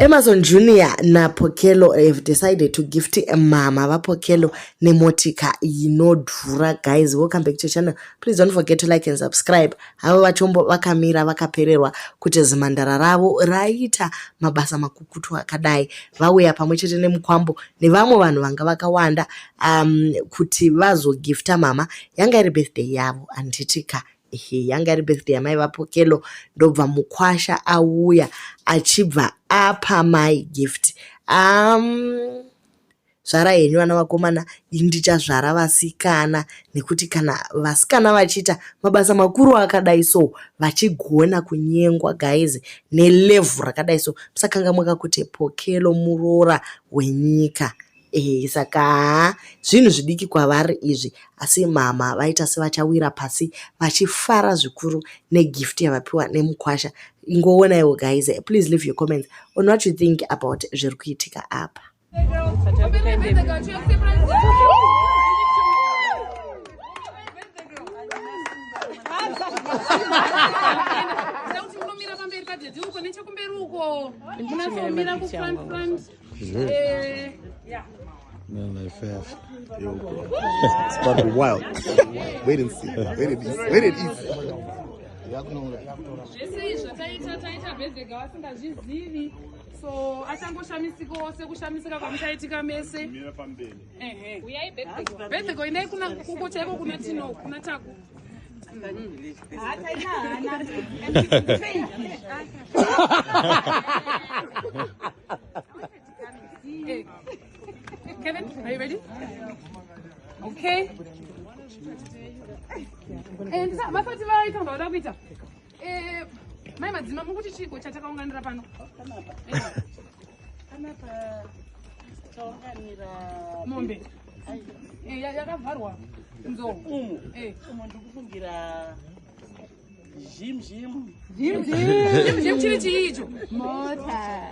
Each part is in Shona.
Emmerson Jnr na Pokello have decided to gift mama va Pokello ne motika inodhura. Guys, welcome back to the channel. Please don't forget to like and subscribe. Havo vachombo vakamira vakapererwa kuti zimhandara ravo raita mabasa makukutu akadai vauya pamwe chete nemukwambo nevamwe vanhu vanga vakawanda kuti vazogifta mama. Yanga iri birthday yavo anditika yanga iri birthday yamai vaPokello ndobva mukwasha auya achibva apa my gift. Zvara henyu vana vakomana, ndichazvara vasikana nekuti kana vasikana vachiita mabasa makuru akadai so vachigona kunyengwa guys nelevel rakadai so musakanga mwakakuti Pokello murora wenyika. Saka zvinhu zvidiki kwavari izvi, asi mama vaita sevachawira pasi vachifara zvikuru negift yavapiwa nemukwasha. Ingoonaiwo guys, please leave your comments on what you think about zviri kuitika apa. Man, like fast. It's about to be wild. Wait and see. Wait and eat. Wait and eat. So achangoshamisika sekushamisika kwamuchaitika mese. Birthday ine kuna kuko chaiko kuna tino kuna chako. Kevin, are you ready? Okay. And mafati vaita ndauda kuita. Mai madzima mukuti chiko chatakaunganira pano. Anapa taunganira mombe. Yakavharwa nzo. Umu ndikufungira Jim chiri chiicho. Mota.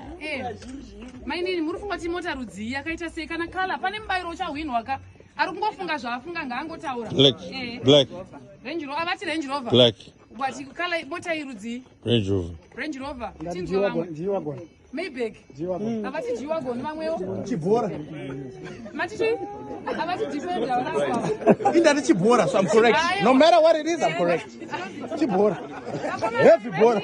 Maini muri kufunga kuti mota rudzi yakaita sei kana kala pane mubairo uchahwinwa ka ari kungofunga zvaafunga ngaangotaura. Black. Range Rover avati Range Rover. Black. But kala mota irudzi. Range Rover. Range Rover. G-Wagon. Maybach. G-Wagon. Avati G-Wagon vamwewo. Chibora. Matichi? Avati Defender. Indati Chibora, so I'm correct. No matter what it is, I'm correct. Chibora. Every Bora.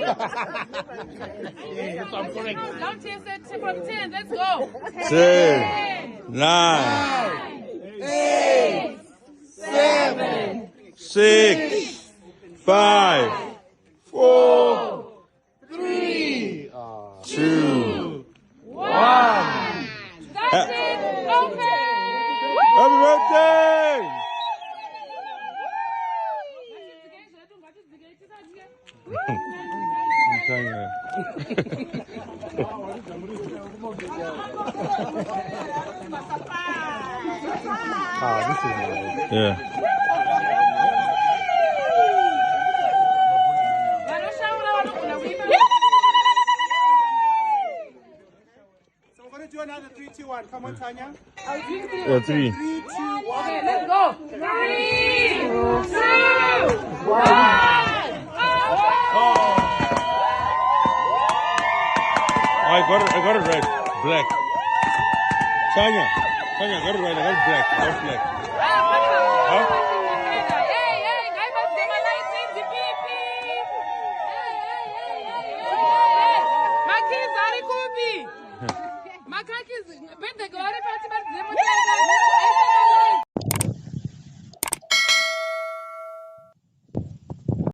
Yeah, so I'm correct. Don't taste it. From 10. Let's go. 10, 9, 8, 7, 6, 5, 4, 3, 2, 1. That's it. Open. Happy birthday! This is nice. Yeah. So we're going to do another 3, 2, 1. Come on, Tanya. 3. 3, 2, 1. Okay, let's go. 3, 2, 1. I got it right. Black. Tanya, I got it right. I got it black. Not black. Huh? Hey, guy must get my license. My kids are cool. My kids, birthday go.